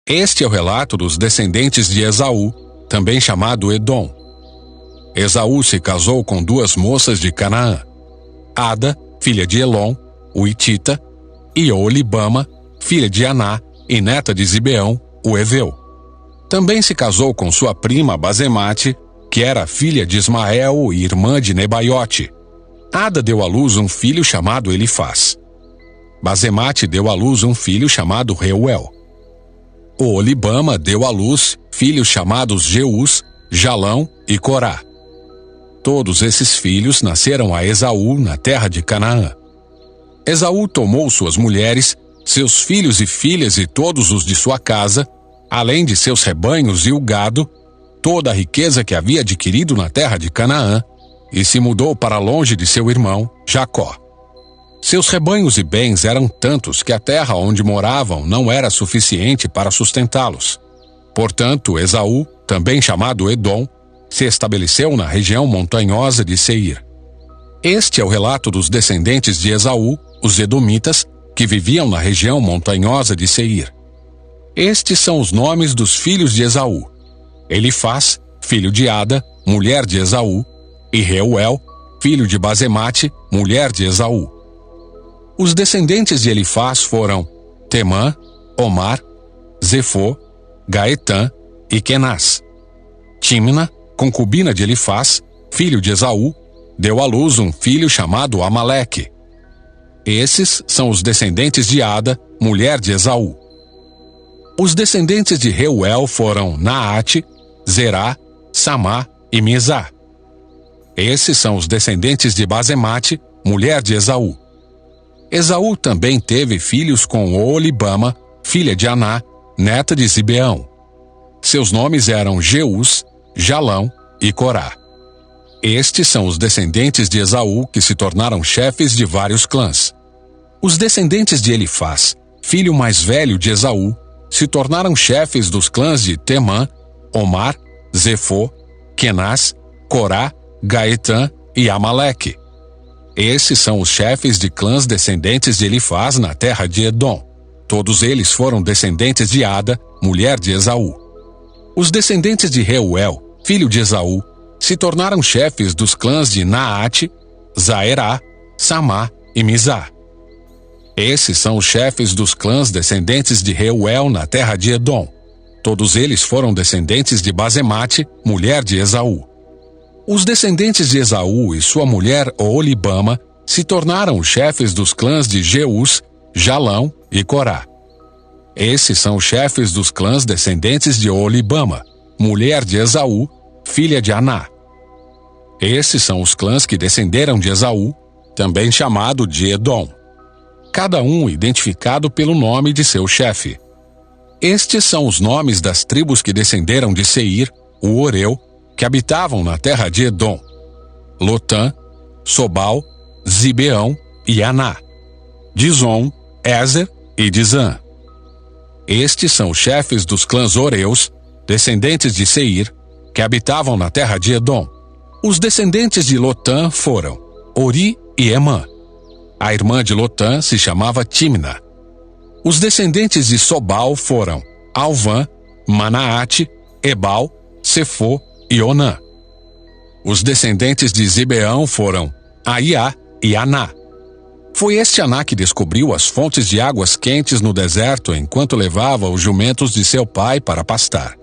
Este é o relato dos descendentes de Esaú, também chamado Edom. Esaú se casou com duas moças de Canaã: Ada, filha de Elom, o Hitita, e Oholibama, filha de Aná e neta de Zibeão, o Heveu. Também se casou com sua prima Basemate, que era filha de Ismael e irmã de Nebaiote. Ada deu à luz um filho chamado Elifaz. Basemate deu à luz um filho chamado Reuel. Oholibama deu à luz filhos chamados Jeus, Jalão e Corá. Todos esses filhos nasceram a Esaú na terra de Canaã. Esaú tomou suas mulheres, seus filhos e filhas e todos os de sua casa, além de seus rebanhos e o gado, toda a riqueza que havia adquirido na terra de Canaã, e se mudou para longe de seu irmão, Jacó. Seus rebanhos e bens eram tantos que a terra onde moravam não era suficiente para sustentá-los. Portanto, Esaú, também chamado Edom, se estabeleceu na região montanhosa de Seir. Este é o relato dos descendentes de Esaú, os edomitas, que viviam na região montanhosa de Seir. Estes são os nomes dos filhos de Esaú: Elifaz, filho de Ada, mulher de Esaú, e Reuel, filho de Basemate, mulher de Esaú. Os descendentes de Elifaz foram Temã, Omar, Zefô, Gaetã e Kenaz. Tímna, concubina de Elifaz, filho de Esaú, deu à luz um filho chamado Amaleque. Esses são os descendentes de Ada, mulher de Esaú. Os descendentes de Reuel foram Naate, Zerá, Samá e Mizá. Esses são os descendentes de Basemate, mulher de Esaú. Esaú também teve filhos com Oholibama, filha de Aná, neta de Zibeão. Seus nomes eram Jeus, Jalão e Corá. Estes são os descendentes de Esaú que se tornaram chefes de vários clãs. Os descendentes de Elifaz, filho mais velho de Esaú, se tornaram chefes dos clãs de Temã, Omar, Zefô, Kenaz, Corá, Gaetã e Amaleque. Esses são os chefes de clãs descendentes de Elifaz na terra de Edom. Todos eles foram descendentes de Ada, mulher de Esaú. Os descendentes de Reuel, filho de Esaú, se tornaram chefes dos clãs de Naate, Zaerá, Samá e Mizá. Esses são os chefes dos clãs descendentes de Reuel na terra de Edom. Todos eles foram descendentes de Basemate, mulher de Esaú. Os descendentes de Esaú e sua mulher Oholibama se tornaram os chefes dos clãs de Jeus, Jalão e Corá. Esses são os chefes dos clãs descendentes de Oholibama, mulher de Esaú, filha de Aná. Esses são os clãs que descenderam de Esaú, também chamado de Edom. Cada um identificado pelo nome de seu chefe. Estes são os nomes das tribos que descenderam de Seir, o Oreu, que habitavam na terra de Edom: Lotã, Sobal, Zibeão e Aná, Dizon, Ézer e Dizã. Estes são os chefes dos clãs Oreus, descendentes de Seir, que habitavam na terra de Edom. Os descendentes de Lotã foram Ori e Emã. A irmã de Lotã se chamava Tímna. Os descendentes de Sobal foram Alvã, Manaate, Ebal, Sefô e Onã. Os descendentes de Zibeão foram Aiá e Aná. Foi este Aná que descobriu as fontes de águas quentes no deserto enquanto levava os jumentos de seu pai para pastar.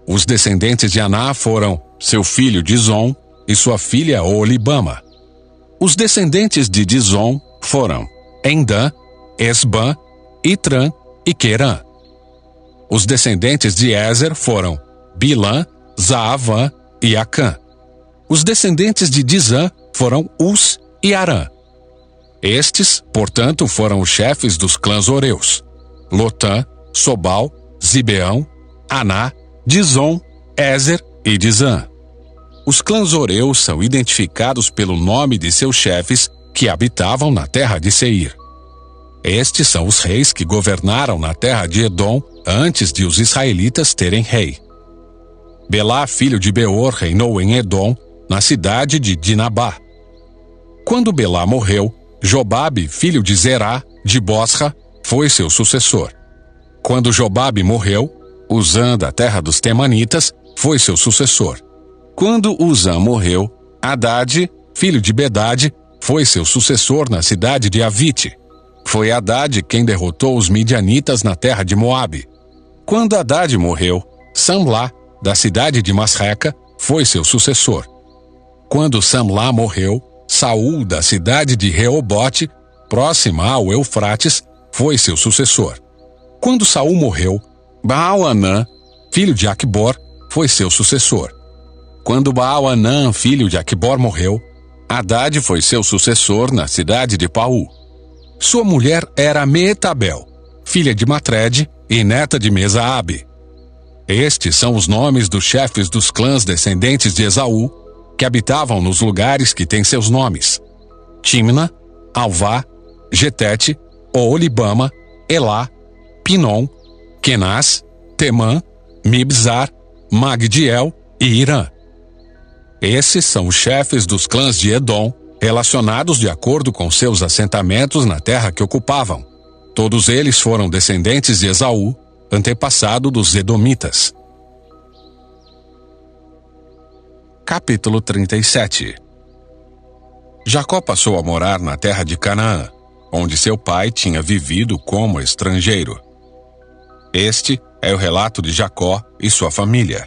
Os descendentes de Aná foram seu filho Dizon e sua filha Oholibama. Os descendentes de Dizon foram Endã, Esbã, Itrã e Querã. Os descendentes de Ézer foram Bilã, Zaavã e Acã. Os descendentes de Dizã foram Uz e Arã. Estes, portanto, foram os chefes dos clãs Oreus: Lotã, Sobal, Zibeão, Aná, Dizon, Ézer e Dizã. Os clãs Oreus são identificados pelo nome de seus chefes que habitavam na terra de Seir. Estes são os reis que governaram na terra de Edom antes de os israelitas terem rei. Belá, filho de Beor, reinou em Edom, na cidade de Dinabá. Quando Belá morreu, Jobabe, filho de Zerá, de Bosra, foi seu sucessor. Quando Jobabe morreu, Uzã, da terra dos Temanitas, foi seu sucessor. Quando Uzã morreu, Hadade, filho de Bedade, foi seu sucessor na cidade de Avite. Foi Hadade quem derrotou os midianitas na terra de Moabe. Quando Hadade morreu, Samlá, da cidade de Masreca, foi seu sucessor. Quando Samlá morreu, Saul, da cidade de Reobote, próxima ao Eufrates, foi seu sucessor. Quando Saul morreu, Baal-Hanã, filho de Aqubor, foi seu sucessor. Quando Baal-Hanã, filho de Aqubor, morreu, Hadade foi seu sucessor na cidade de Paú. Sua mulher era Meetabel, filha de Matred e neta de Mesaabe. Estes são os nomes dos chefes dos clãs descendentes de Esaú, que habitavam nos lugares que têm seus nomes: Timna, Alvá, Getete, Oolibama, Elá, Pinom, Kenaz, Temã, Mibzar, Magdiel e Irã. Esses são os chefes dos clãs de Edom, relacionados de acordo com seus assentamentos na terra que ocupavam. Todos eles foram descendentes de Esaú, antepassado dos Edomitas. Capítulo 37. Jacó passou a morar na terra de Canaã, onde seu pai tinha vivido como estrangeiro. Este é o relato de Jacó e sua família.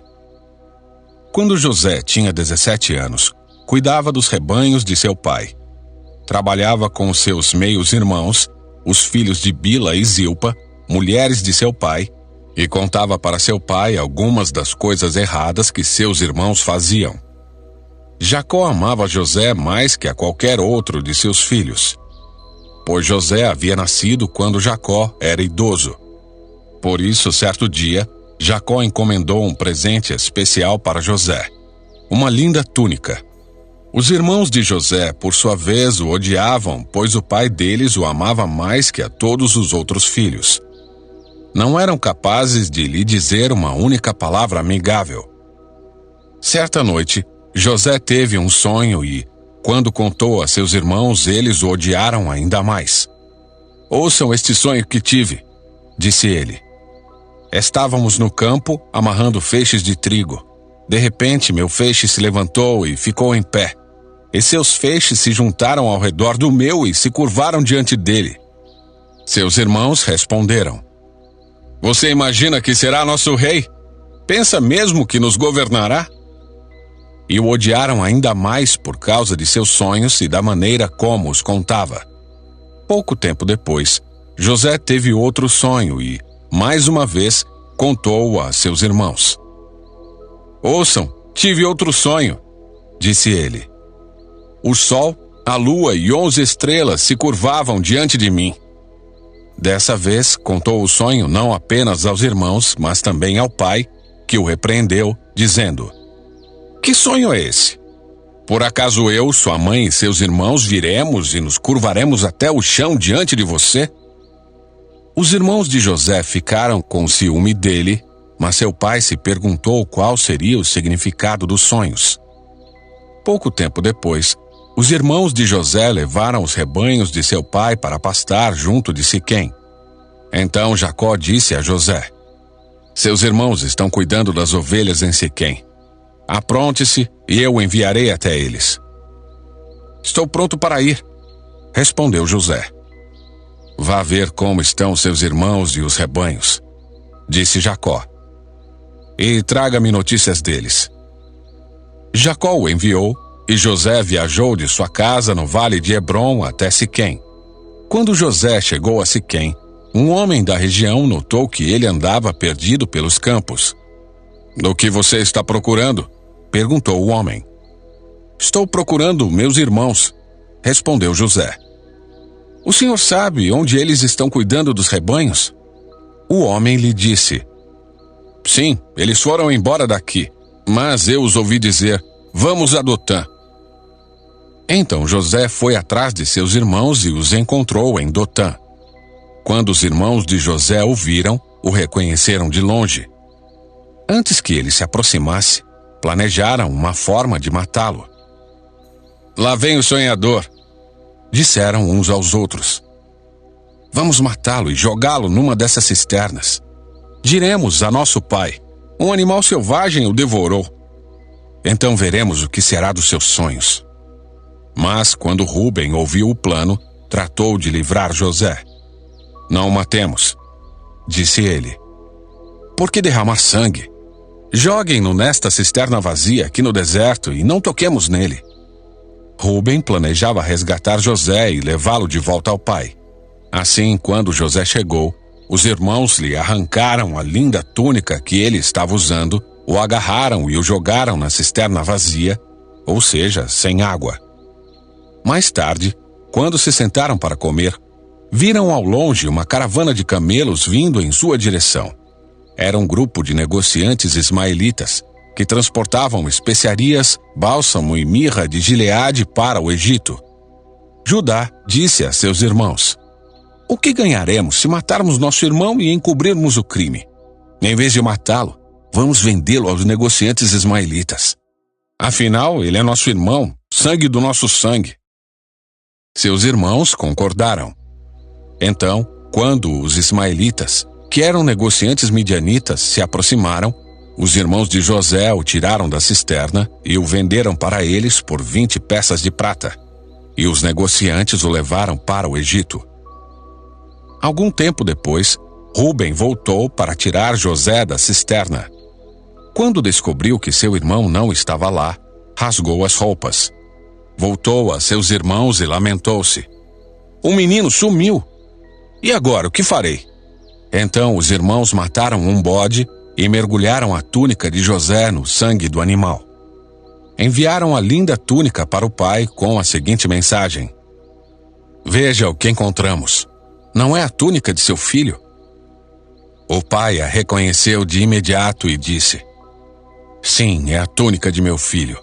Quando José tinha 17 anos, cuidava dos rebanhos de seu pai. Trabalhava com os seus meios-irmãos, os filhos de Bila e Zilpa, mulheres de seu pai, e contava para seu pai algumas das coisas erradas que seus irmãos faziam. Jacó amava José mais que a qualquer outro de seus filhos, pois José havia nascido quando Jacó era idoso. Por isso, certo dia, Jacó encomendou um presente especial para José: uma linda túnica. Os irmãos de José, por sua vez, o odiavam, pois o pai deles o amava mais que a todos os outros filhos. Não eram capazes de lhe dizer uma única palavra amigável. Certa noite, José teve um sonho e, quando contou a seus irmãos, eles o odiaram ainda mais. "Ouçam este sonho que tive", disse ele. "Estávamos no campo, amarrando feixes de trigo. De repente, meu feixe se levantou e ficou em pé. E seus feixes se juntaram ao redor do meu e se curvaram diante dele. Seus irmãos responderam: Você imagina que será nosso rei? Pensa mesmo que nos governará? E o odiaram ainda mais por causa de seus sonhos e da maneira como os contava. Pouco tempo depois, José teve outro sonho e, mais uma vez, contou-o a seus irmãos. "Ouçam, tive outro sonho", disse ele. "O sol, a lua e 11 estrelas se curvavam diante de mim." Dessa vez, contou o sonho não apenas aos irmãos, mas também ao pai, que o repreendeu, dizendo: "Que sonho é esse? Por acaso eu, sua mãe e seus irmãos viremos e nos curvaremos até o chão diante de você?" Os irmãos de José ficaram com ciúme dele, mas seu pai se perguntou qual seria o significado dos sonhos. Pouco tempo depois, os irmãos de José levaram os rebanhos de seu pai para pastar junto de Siquém. Então Jacó disse a José: "Seus irmãos estão cuidando das ovelhas em Siquém. Apronte-se e eu o enviarei até eles." "Estou pronto para ir", respondeu José. "Vá ver como estão seus irmãos e os rebanhos", disse Jacó, "e traga-me notícias deles." Jacó o enviou, e José viajou de sua casa no vale de Hebrom até Siquém. Quando José chegou a Siquém, um homem da região notou que ele andava perdido pelos campos. "O que você está procurando?" perguntou o homem. "Estou procurando meus irmãos", respondeu José. "O senhor sabe onde eles estão cuidando dos rebanhos?" O homem lhe disse: "Sim, eles foram embora daqui, mas eu os ouvi dizer: Vamos a Dotã." Então José foi atrás de seus irmãos e os encontrou em Dotã. Quando os irmãos de José o viram, o reconheceram de longe. Antes que ele se aproximasse, planejaram uma forma de matá-lo. "Lá vem o sonhador", disseram uns aos outros. "Vamos matá-lo e jogá-lo numa dessas cisternas", Diremos a nosso pai: um animal selvagem o devorou. Então veremos o que será dos seus sonhos. Mas, quando Rúben ouviu o plano, tratou de livrar José. Não o matemos, disse ele. Por que derramar sangue? Joguem-no nesta cisterna vazia aqui no deserto e não toquemos nele. Rúben planejava resgatar José e levá-lo de volta ao pai. Assim, quando José chegou, os irmãos lhe arrancaram a linda túnica que ele estava usando, o agarraram e o jogaram na cisterna vazia, ou seja, sem água. Mais tarde, quando se sentaram para comer, viram ao longe uma caravana de camelos vindo em sua direção. Era um grupo de negociantes ismaelitas que transportavam especiarias, bálsamo e mirra de Gileade para o Egito. Judá disse a seus irmãos: o que ganharemos se matarmos nosso irmão e encobrirmos o crime? Em vez de matá-lo, vamos vendê-lo aos negociantes ismaelitas. Afinal, ele é nosso irmão, sangue do nosso sangue. Seus irmãos concordaram. Então, quando os ismaelitas, que eram negociantes midianitas, se aproximaram, os irmãos de José o tiraram da cisterna e o venderam para eles por 20 peças de prata. E os negociantes o levaram para o Egito. Algum tempo depois, Rúben voltou para tirar José da cisterna. Quando descobriu que seu irmão não estava lá, rasgou as roupas. Voltou a seus irmãos e lamentou-se. O menino sumiu. E agora, o que farei? Então os irmãos mataram um bode e mergulharam a túnica de José no sangue do animal. Enviaram a linda túnica para o pai com a seguinte mensagem: veja o que encontramos. Não é a túnica de seu filho? O pai a reconheceu de imediato e disse: sim, é a túnica de meu filho.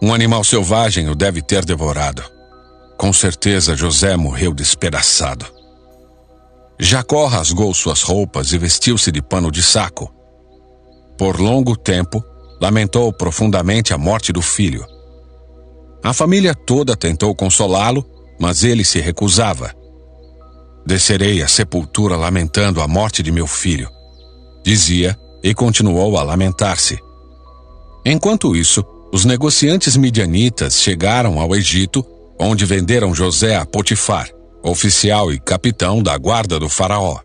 Um animal selvagem o deve ter devorado. Com certeza José morreu despedaçado. Jacó rasgou suas roupas e vestiu-se de pano de saco. Por longo tempo, lamentou profundamente a morte do filho. A família toda tentou consolá-lo, mas ele se recusava. Descerei à sepultura lamentando a morte de meu filho, dizia, e continuou a lamentar-se. Enquanto isso, os negociantes midianitas chegaram ao Egito, onde venderam José a Potifar, oficial e capitão da guarda do faraó.